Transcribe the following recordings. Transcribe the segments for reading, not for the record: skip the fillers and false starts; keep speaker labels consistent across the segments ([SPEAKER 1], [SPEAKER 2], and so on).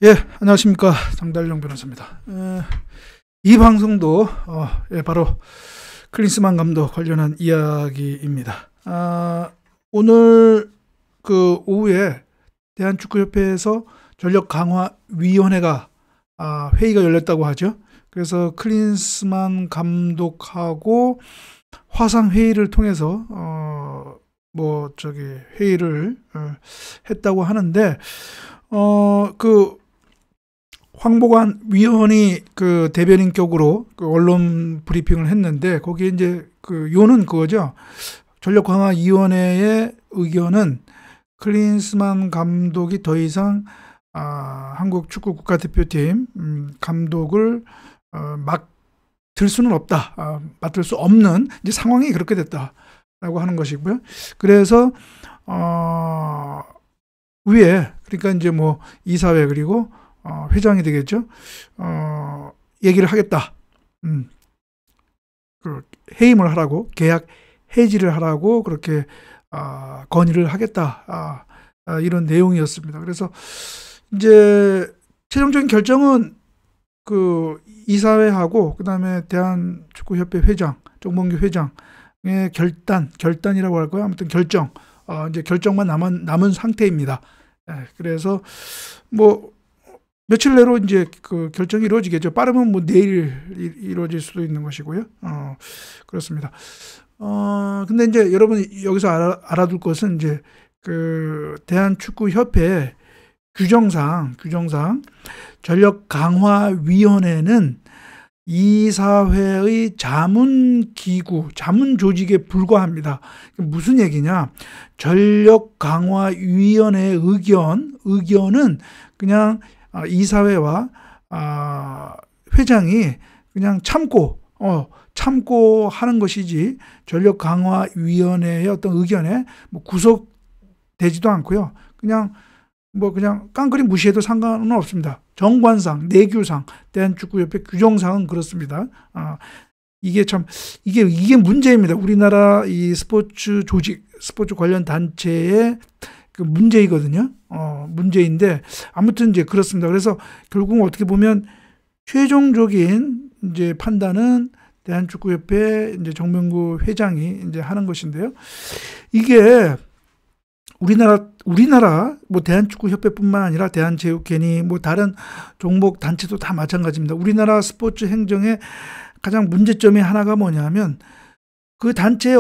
[SPEAKER 1] 예, 안녕하십니까. 장달령 변호사입니다. 이 방송도 바로 클린스만 감독 관련한 이야기입니다. 오늘 그 오후에 대한축구협회에서 전력강화위원회가 회의가 열렸다고 하죠. 그래서 클린스만 감독하고 화상회의를 통해서 회의를 했다고 하는데 황보관 위원이 그 대변인격으로 그 언론 브리핑을 했는데, 거기에 이제 그 요는 그거죠. 전력강화위원회의 의견은 클린스만 감독이 더 이상 한국 축구 국가대표팀 감독을 맡을 수는 없다. 맡을 수 없는 이제 상황이 그렇게 됐다라고 하는 것이고요. 그래서 위에, 그러니까 이제 뭐 이사회 그리고 회장이 되겠죠. 얘기를 하겠다. 그 해임을 하라고, 계약 해지를 하라고 그렇게 건의를 하겠다. 이런 내용이었습니다. 그래서 이제 최종적인 결정은 그 이사회하고 그다음에 대한축구협회 회장, 정봉규 회장의 결단이라고 할까요? 아무튼 결정. 이제 결정만 남은 상태입니다. 그래서 뭐 며칠 내로 이제 그 결정이 이루어지겠죠. 빠르면 뭐 내일 이루어질 수도 있는 것이고요. 그렇습니다. 근데 이제 여러분 여기서 알아둘 것은 이제 그 대한축구협회 규정상 전력강화위원회는 이사회의 자문기구, 자문조직에 불과합니다. 무슨 얘기냐? 전력강화위원회의 의견은 그냥 이사회와 회장이 그냥 참고 하는 것이지, 전력강화위원회의 어떤 의견에 뭐 구속되지도 않고요. 그냥 깡그리 무시해도 상관은 없습니다. 정관상, 내규상, 대한축구협회 규정상은 그렇습니다. 이게 문제입니다. 우리나라 이 스포츠 조직, 스포츠 관련 단체의 그 문제이거든요. 문제인데 아무튼 이제 그렇습니다. 그래서 결국 어떻게 보면 최종적인 이제 판단은 대한축구협회 이제 정명구 회장이 이제 하는 것인데요. 이게 우리나라 뭐 대한축구협회뿐만 아니라 대한체육회니 뭐 다른 종목 단체도 다 마찬가지입니다. 우리나라 스포츠 행정의 가장 문제점이 하나가 뭐냐면 그 단체의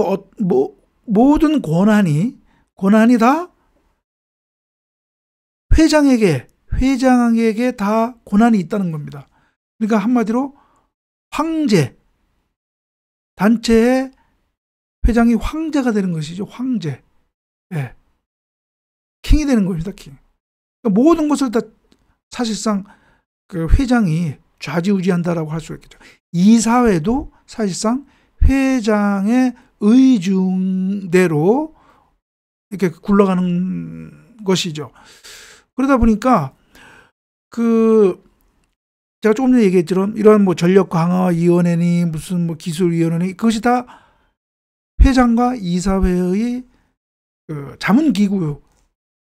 [SPEAKER 1] 모든 권한이 다 회장에게 다 권한이 있다는 겁니다. 그러니까 한마디로 황제, 단체의 회장이 황제가 되는 것이죠. 황제. 예. 킹이 되는 겁니다. 킹. 그러니까 모든 것을 다 사실상 그 회장이 좌지우지한다라고 할 수 있겠죠. 이사회도 사실상 회장의 의중대로 이렇게 굴러가는 것이죠. 그러다 보니까 제가 조금 전에 얘기했지만 이런 뭐 전력강화위원회니 무슨 뭐 기술위원회니 그것이 다 회장과 이사회의 그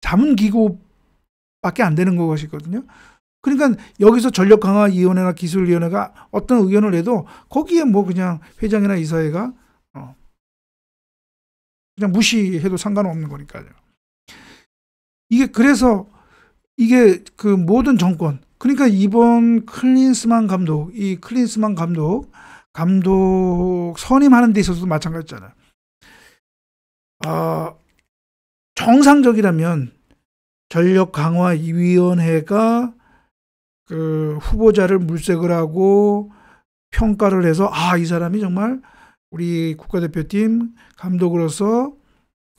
[SPEAKER 1] 자문기구밖에 안 되는 것이거든요. 그러니까 여기서 전력강화위원회나 기술위원회가 어떤 의견을 내도 거기에 뭐 그냥 회장이나 이사회가 그냥 무시해도 상관없는 거니까요. 그래서 이게 그 모든 정권, 그러니까 이번 클린스만 감독 선임하는 데 있어서도 마찬가지잖아요. 정상적이라면 전력강화위원회가 그 후보자를 물색을 하고 평가를 해서 이 사람이 정말 우리 국가대표팀 감독으로서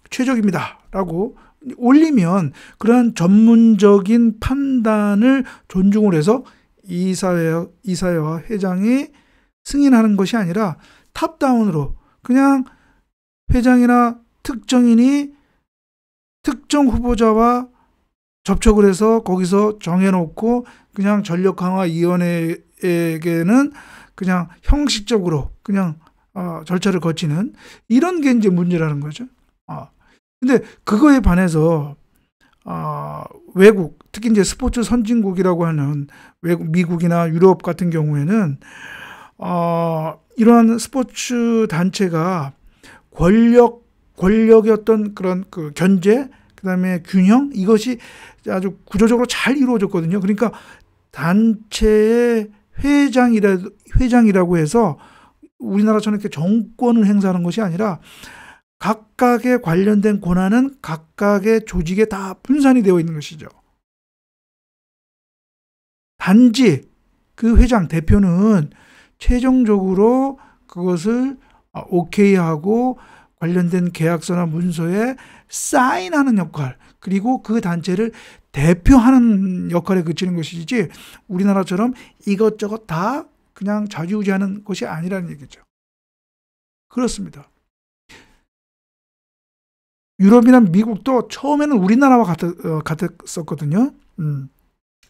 [SPEAKER 1] 최적입니다라고 올리면 그러한 전문적인 판단을 존중을 해서 이사회와 회장이 승인하는 것이 아니라 탑다운으로 그냥 회장이나 특정인이 특정 후보자와 접촉을 해서 거기서 정해놓고 그냥 전력강화위원회에게는 그냥 형식적으로 그냥 절차를 거치는 이런 게 이제 문제라는 거죠. 근데 그거에 반해서 외국, 특히 이제 스포츠 선진국이라고 하는 외국, 미국이나 유럽 같은 경우에는 이러한 스포츠 단체가 권력의 어떤 그런 그 견제, 그다음에 균형, 이것이 아주 구조적으로 잘 이루어졌거든요. 그러니까 단체의 회장이라고 해서 우리나라처럼 이렇게 정권을 행사하는 것이 아니라 각각의 관련된 권한은 각각의 조직에 다 분산이 되어 있는 것이죠. 단지 그 회장, 대표는 최종적으로 그것을 오케이하고 관련된 계약서나 문서에 사인하는 역할, 그리고 그 단체를 대표하는 역할에 그치는 것이지, 우리나라처럼 이것저것 다 그냥 좌지우지하는 것이 아니라는 얘기죠. 그렇습니다. 유럽이나 미국도 처음에는 우리나라와 같았었거든요.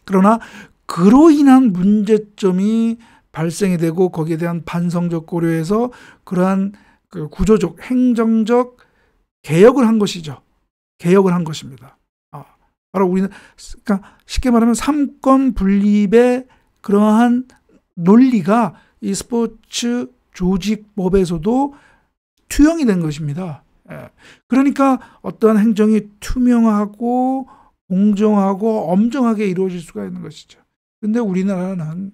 [SPEAKER 1] 그러나 그로 인한 문제점이 발생이 되고 거기에 대한 반성적 고려에서 그러한 그 구조적, 행정적 개혁을 한 것이죠. 개혁을 한 것입니다. 바로 우리는, 그러니까 쉽게 말하면 삼권 분립의 그러한 논리가 이 스포츠 조직법에서도 투영이 된 것입니다. 그러니까 어떠한 행정이 투명하고 공정하고 엄정하게 이루어질 수가 있는 것이죠. 그런데 우리나라는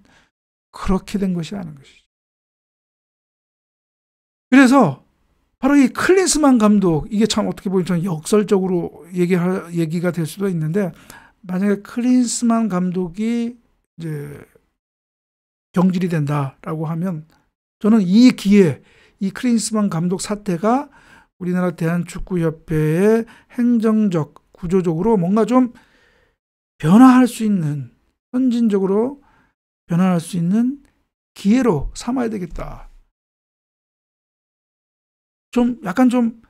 [SPEAKER 1] 그렇게 된 것이 아닌 것이죠. 그래서 바로 이 클린스만 감독, 이게 참 어떻게 보면 역설적으로 얘기가 될 수도 있는데, 만약에 클린스만 감독이 이제 경질이 된다라고 하면, 저는 이 기회, 이 클린스만 감독 사태가 우리나라 대한축구협회의 행정적, 구조적으로 뭔가 좀 변화할 수 있는, 선진적으로 변화할 수 있는 기회로 삼아야 되겠다. 좀 약간 좀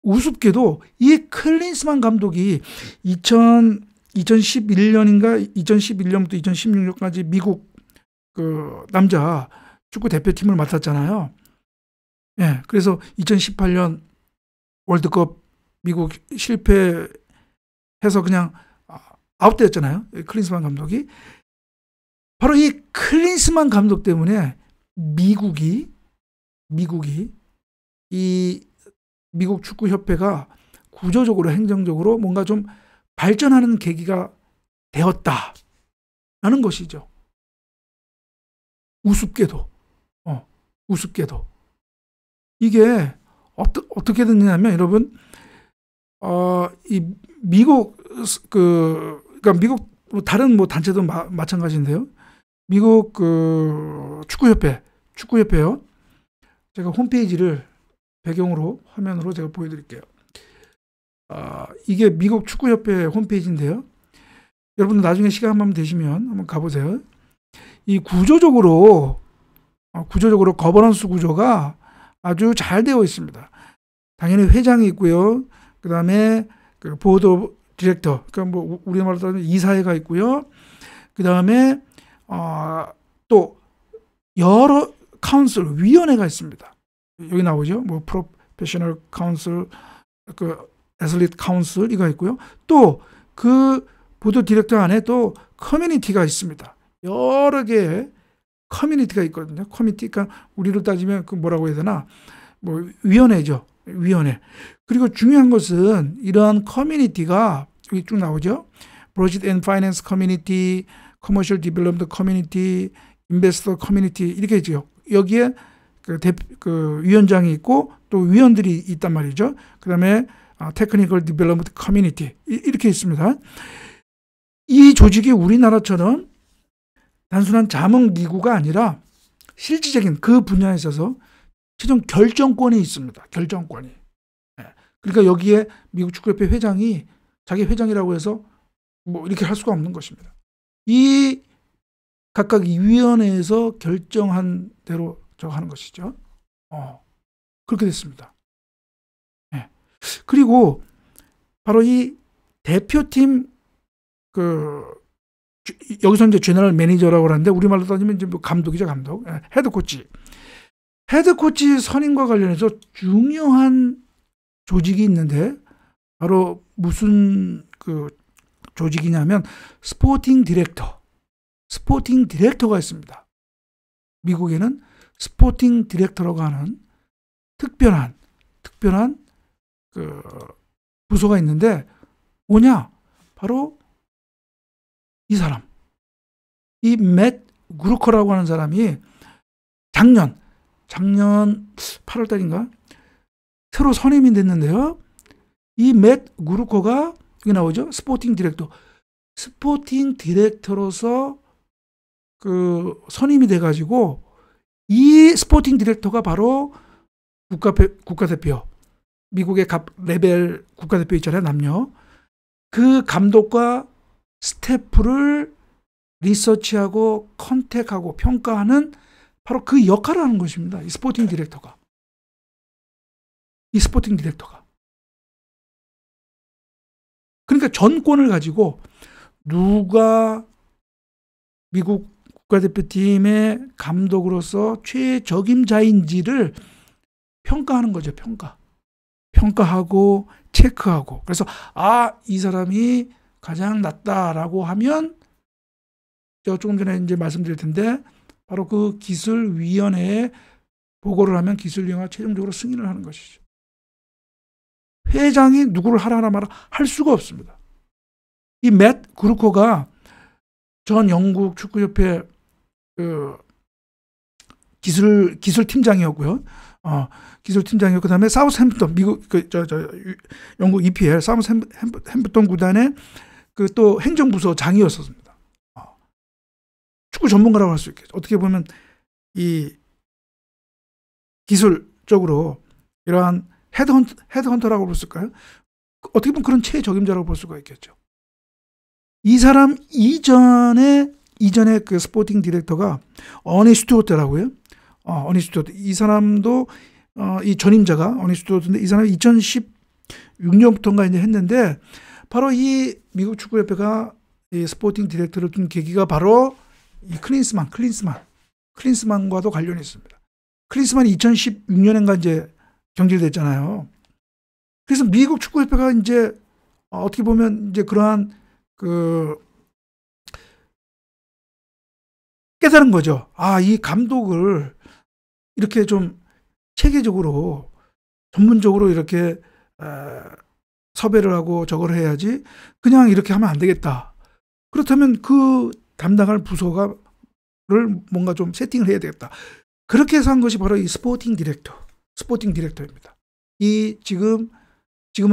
[SPEAKER 1] 우습게도 이 클린스만 감독이 2011년인가 2011년부터 2016년까지 미국 그 남자 축구 대표팀을 맡았잖아요. 예, 그래서 2018년 월드컵 미국 실패해서 그냥 아웃되었잖아요. 클린스만 감독이. 바로 이 클린스만 감독 때문에 미국이 이 미국 축구협회가 구조적으로, 행정적으로 뭔가 좀 발전하는 계기가 되었다라는 것이죠. 우습게도. 이게 어떻게 됐냐면, 여러분, 이 미국 그러니까 미국 다른 뭐 단체도 마찬가지인데요. 미국 그 축구협회요. 제가 홈페이지를 배경으로 화면으로 제가 보여드릴게요. 이게 미국 축구협회 홈페이지인데요. 여러분들 나중에 시간 한번 되시면 한번 가보세요. 이 구조적으로 거버넌스 구조가 아주 잘 되어 있습니다. 당연히 회장이 있고요. 그 다음에 그 보드 디렉터, 그러니까 뭐 우리말로 따지면 이사회가 있고요. 그 다음에 또 여러 카운슬, 위원회가 있습니다. 여기 나오죠. 뭐 프로페셔널 카운슬, 그 애슬리트 카운슬 이거 있고요. 또 그 보드 디렉터 안에 또 커뮤니티가 있습니다. 여러 개의 커뮤니티가 있거든요. 커뮤니티, 그러니까 우리로 따지면 그 뭐라고 해야 되나, 뭐 위원회죠. 위원회. 그리고 중요한 것은 이러한 커뮤니티가 여기 쭉 나오죠. Project and Finance Community, Commercial Development Community, Investor Community 이렇게 있죠. 여기에 그 위원장이 있고 또 위원들이 있단 말이죠. 그 다음에 Technical Development Community 이렇게 있습니다. 이 조직이 우리나라처럼 단순한 자문기구가 아니라 실질적인 그 분야에 있어서 최종 결정권이 있습니다. 결정권이. 그러니까 여기에 미국 축구협회 회장이 자기 회장이라고 해서 뭐 이렇게 할 수가 없는 것입니다. 이 각각 이 위원회에서 결정한 대로 저거 하는 것이죠. 그렇게 됐습니다. 그리고 바로 이 대표팀 여기서 이제 제너럴 매니저라고 하는데 우리말로 따지면 이제 뭐 감독이죠, 감독. 헤드코치 선임과 관련해서 중요한 조직이 있는데 바로 무슨 그 조직이냐면 스포팅 디렉터가 있습니다. 미국에는 스포팅 디렉터라고 하는 특별한 그 부서가 있는데 뭐냐? 바로 이 사람. 이 맷 그루커라고 하는 사람이 작년 8월 달인가 새로 선임이 됐는데요. 이 맷 그루커가 여기 나오죠. 스포팅 디렉터로서 그 선임이 돼가지고 이 스포팅 디렉터가 바로 국가대표, 미국의 레벨 국가대표 있잖아요, 남녀. 그 감독과 스태프를 리서치하고 컨택하고 평가하는 바로 그 역할을 하는 것입니다. 이 스포팅 디렉터가. 그러니까 전권을 가지고 누가 미국 국가대표팀의 감독으로서 최적임자인지를 평가하는 거죠. 평가하고 체크하고. 그래서 이 사람이 가장 낫다라고 하면 제가 조금 전에 이제 말씀드릴 텐데 바로 그 기술위원회에 보고를 하면 기술위원회가 최종적으로 승인을 하는 것이죠. 회장이 누구를 하라 말아 할 수가 없습니다. 이 맷 그루커가 전 영국 축구협회 그 기술팀장이었고요. 기술팀장이었고 그다음에 사우스햄프턴 미국 영국 EPL 사우스햄프턴 구단의 그 또 행정부서 장이었습니다. 축구 전문가라고 할 수 있겠죠. 어떻게 보면 이 기술적으로 이러한 헤드헌터라고 볼 수 있을까요? 어떻게 보면 그런 최적임자라고 볼 수가 있겠죠. 이 사람 이전에 그 스포팅 디렉터가 어니 스튜어트라고요. 어니 스튜어트. 이 사람도 이 전임자가 어니 스튜어트인데 이 사람이 2016년부터인가 이제 했는데 바로 이 미국 축구협회가 이 스포팅 디렉터를 둔 계기가 바로 이 클린스만과도 관련이 있습니다. 클린스만이 2016년인가 이제 경질됐잖아요. 그래서 미국 축구협회가 이제 어떻게 보면 이제 그러한 그 깨달은 거죠. 이 감독을 이렇게 좀 체계적으로 전문적으로 이렇게 섭외를 하고 저걸 해야지 그냥 이렇게 하면 안 되겠다. 그렇다면 그 담당할 부서를 뭔가 좀 세팅을 해야 되겠다. 그렇게 해서 한 것이 바로 이 스포팅 디렉터입니다. 지금은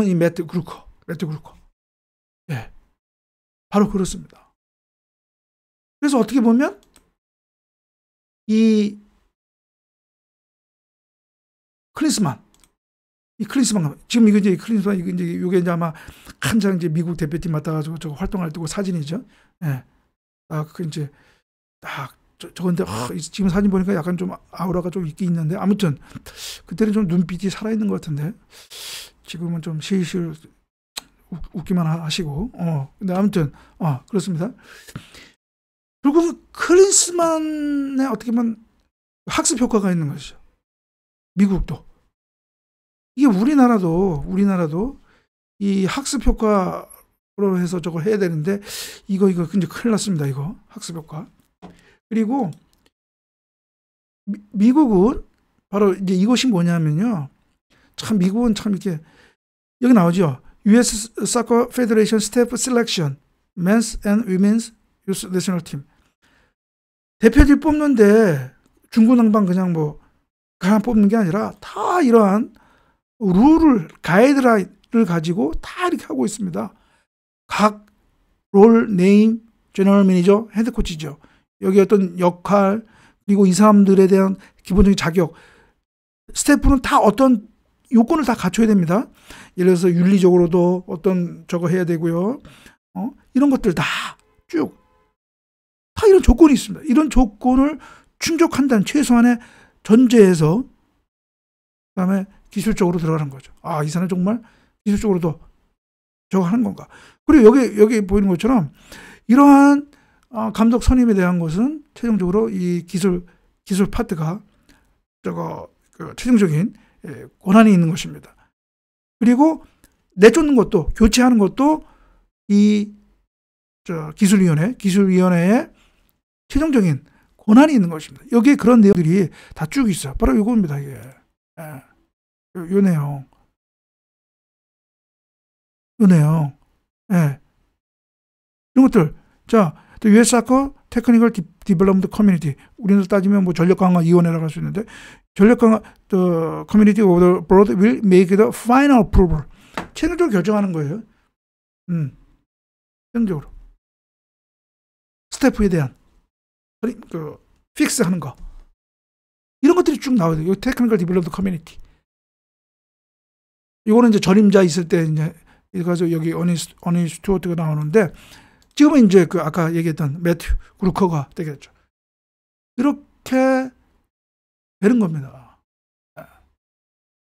[SPEAKER 1] 이 맷 그루커. 예. 바로 그렇습니다. 그래서 어떻게 보면 이 클린스만 지금 이게 이제 아마 한창 이제 미국 대표팀 맡아가지고 저거 활동할 때고 사진이죠. 예. 그 이제 저건데 지금 사진 보니까 약간 좀 아우라가 좀 있긴 있는데 아무튼 그때는 좀 눈빛이 살아있는 것 같은데 지금은 좀 실실 웃기만 하시고 근데 아무튼 그렇습니다. 그리고 클린스만의 어떻게 보면 학습 효과가 있는 것이죠. 미국도 이게 우리나라도 이 학습 효과로 해서 저걸 해야 되는데 이거 굉장히 큰일 났습니다. 이거 학습 효과. 그리고 미국은 바로 이제 이것이 뭐냐면요. 참 미국은 참 이렇게 여기 나오죠. US Soccer Federation Staff Selection, Men's and Women's Youth National Team. 대표들 뽑는데 중구난방 그냥 뭐 그냥 뽑는 게 아니라 다 이러한 룰을 가이드라인을 가지고 다 이렇게 하고 있습니다. 각 롤, 네임, 제너럴 매니저, 헤드 코치죠. 여기 어떤 역할 그리고 이 사람들에 대한 기본적인 자격 스태프는 다 어떤 요건을 다 갖춰야 됩니다. 예를 들어서 윤리적으로도 어떤 저거 해야 되고요. 이런 것들 다 이런 조건이 있습니다. 이런 조건을 충족한다는 최소한의 전제에서 그다음에 기술적으로 들어가는 거죠. 이 사람 정말 기술적으로도 저거 하는 건가. 그리고 여기 보이는 것처럼 이러한 감독 선임에 대한 것은 최종적으로 이 기술 파트가 최종적인 권한이 있는 것입니다. 그리고 내쫓는 것도, 교체하는 것도 이 기술위원회의 최종적인 권한이 있는 것입니다. 여기에 그런 내용들이 다 쭉 있어요. 바로 이겁니다. 이게. 요 내용. 예. 이런 것들. 자, US Soccer Technical Development Committee. 우리나라 따지면 뭐 전력강화위원회라고 할 수 있는데, 전력강화 Committee of the Board will make the final approval. 최종적으로 결정하는 거예요. 최종적으로. 스태프에 대한 픽스하는 거. 이런 것들이 쭉 나와요. 이 테크니컬 디벨롭먼트 커뮤니티. 이거는 이제 전임자 있을 때 이제 가서 여기 어니 스튜어트가 나오는데, 지금은 이제 그 아까 얘기했던 매튜 그루커가 되겠죠. 이렇게 되는 겁니다.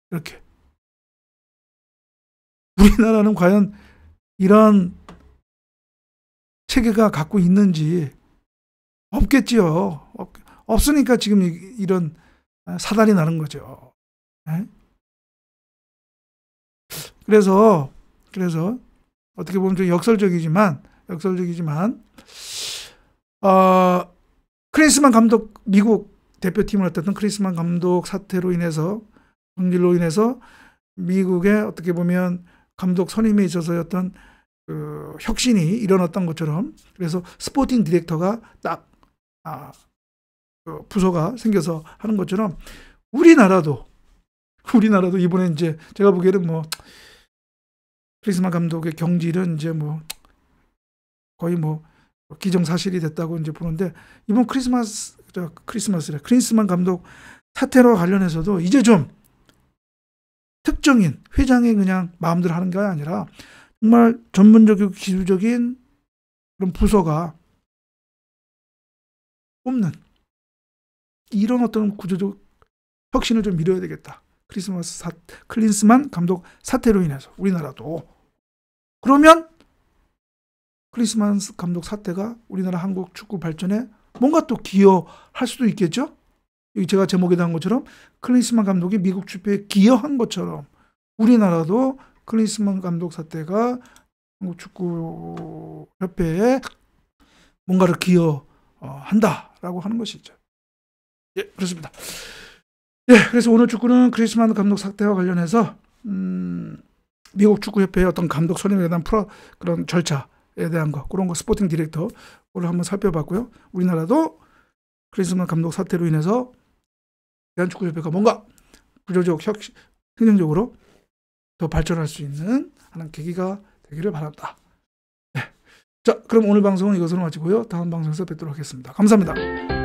[SPEAKER 1] 이렇게. 우리나라는 과연 이런 체계가 갖고 있는지 없겠지요. 없으니까 지금 이런 사달이 나는 거죠. 그래서 어떻게 보면 좀 역설적이지만 크리스만 감독, 미국 대표팀을 맡았던 크리스만 감독 사태로 인해서, 성질로 인해서 미국의 어떻게 보면 감독 선임에 있어서 어떤 그 혁신이 일어났던 것처럼, 그래서 스포팅 디렉터가 딱 그 부서가 생겨서 하는 것처럼 우리나라도 이번에 이제 제가 보기에는 뭐 크리스만 감독의 경질은 이제 뭐 거의 뭐 기정사실이 됐다고 이제 보는데, 이번 크리스만 감독 사태로 관련해서도 이제 좀 특정인 회장의 그냥 마음대로 하는 게 아니라 정말 전문적이고 기술적인 그런 부서가 뽑는 이런 어떤 구조적 혁신을 좀 이뤄야 되겠다. 클린스만 감독 사태로 인해서 우리나라도. 그러면 클린스만 감독 사태가 우리나라 한국 축구 발전에 뭔가 또 기여할 수도 있겠죠. 여기 제가 제목에 한 것처럼 클린스만 감독이 미국 축구에 기여한 것처럼 우리나라도 클린스만 감독 사태가 한국 축구 협회에 뭔가를 기여한다라고 하는 것이죠. 예, 그렇습니다. 예, 그래서 오늘 축구는 클린스만 감독 사태와 관련해서 미국 축구 협회의 어떤 감독 선임에 대한 그런 절차에 대한 거, 그런 거 스포팅 디렉터를 한번 살펴봤고요. 우리나라도 클린스만 감독 사태로 인해서 대한축구협회가 뭔가 구조적 행정적으로 더 발전할 수 있는 하는 계기가 되기를 바란다. 네. 자, 그럼 오늘 방송은 이것으로 마치고요. 다음 방송에서 뵙도록 하겠습니다. 감사합니다.